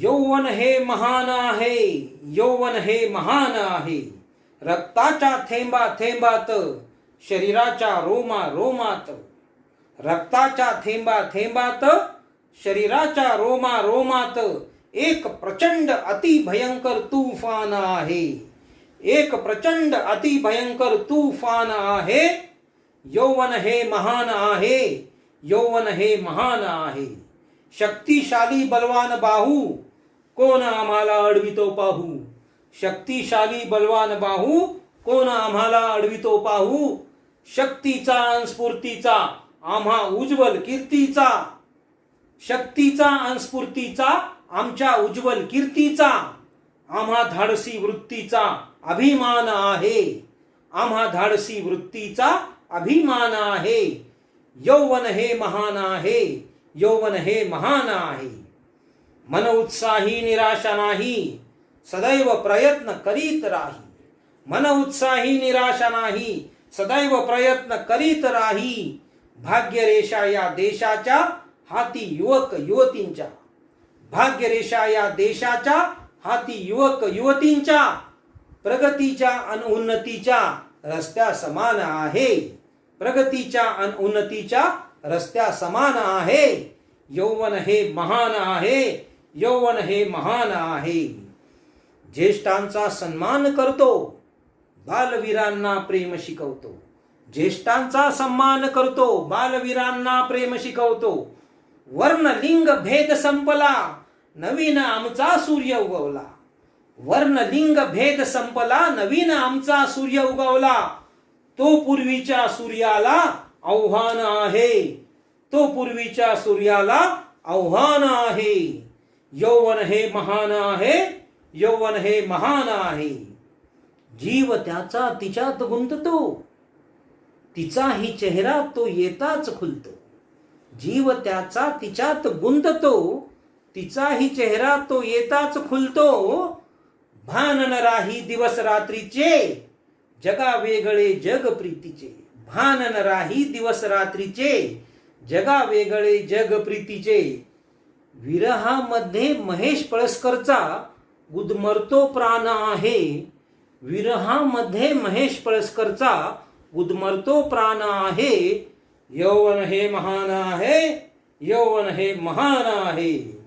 यौवन हे महान आहे, यौवन हे महान आहे. रक्ताच्या थेंबा थेंबात, शरीराच्या रोमा रोमात. रक्ताच्या थेंबा थेंबात, शरीराच्या रोमा रोमात एक प्रचंड अतिभयंकर तूफान आहे. एक प्रचंड अतिभयंकर तूफान आहे. यौवन हे महान आहे, यौवन हे महान आहे. शक्तिशाली बलवान बाहू, कोण आम्हाला अडवितो पाहू. शक्तिशाली बलवान बाहू, कोण आम्हाला अडवितो पाहू. शक्तीचा अन स्फूर्तीचा, आम्हा उज्ज्वल कीर्तीचा. शक्तीचा अन स्फूर्तीचा, आमच्या उज्ज्वल कीर्तीचा. आम्हा धाडसी वृत्तीचा अभिमान आहे. आम्हा धाडसी वृत्तीचा अभिमान आहे. यौवन हे महान आहे, यौवन हे महान आहे. मन उत्साही निराशा नाही, सदैव प्रयत्न करीत राही. मन उत्साही निराशा नाही, सदैव प्रयत्न करीत राही. भाग्यरेषा या देशाच्या हाती युवक युवतींच्या. भाग्यरेषा या देशाच्या हाती युवक युवतींच्या. प्रगतीच्या अन उन्नतीच्या रस्त्या समान आहे. प्रगतीच्या अन उन्नतीच्या रस्त्या समान आहे. यौवन हे महान आहे, यौवन हे महान आहे. ज्येष्ठांचा सन्मान करतो, बालवीरांना प्रेम शिकवतो. ज्येष्ठांचा सन्मान करतो, बालवीरांना प्रेम शिकवतो. वर्ण लिंग भेद संपला, नवीन आमचा सूर्य उगवला. वर्ण लिंग भेद संपला, नवीन आमचा सूर्य उगवला. तो पूर्वीच्या सूर्याला आव्हान आहे. तो पूर्वीच्या सूर्याला आव्हान आहे. यौवन हे महान आहे, यौवन हे महान आहे. जीव त्याचा तिच्यात गुंततो, तिचाही चेहरा तो येताच खुलतो. जीव त्याचा तिच्यात गुंततो, तिचाही चेहरा तो येताच खुलतो. भान न राही दिवस रात्रीचे, जगा वेगळे जग प्रीतीचे. भान न राही दिवस रात्रीचे, जगा वेगळे जग प्रीतीचे. विरहामध्ये महेश पळसकरचा गुदमरतो प्राण आहे. विरहामध्ये महेश पळसकरचा गुदमरतो प्राण आहे. यौवन हे महान आहे, यौवन हे महान आहे.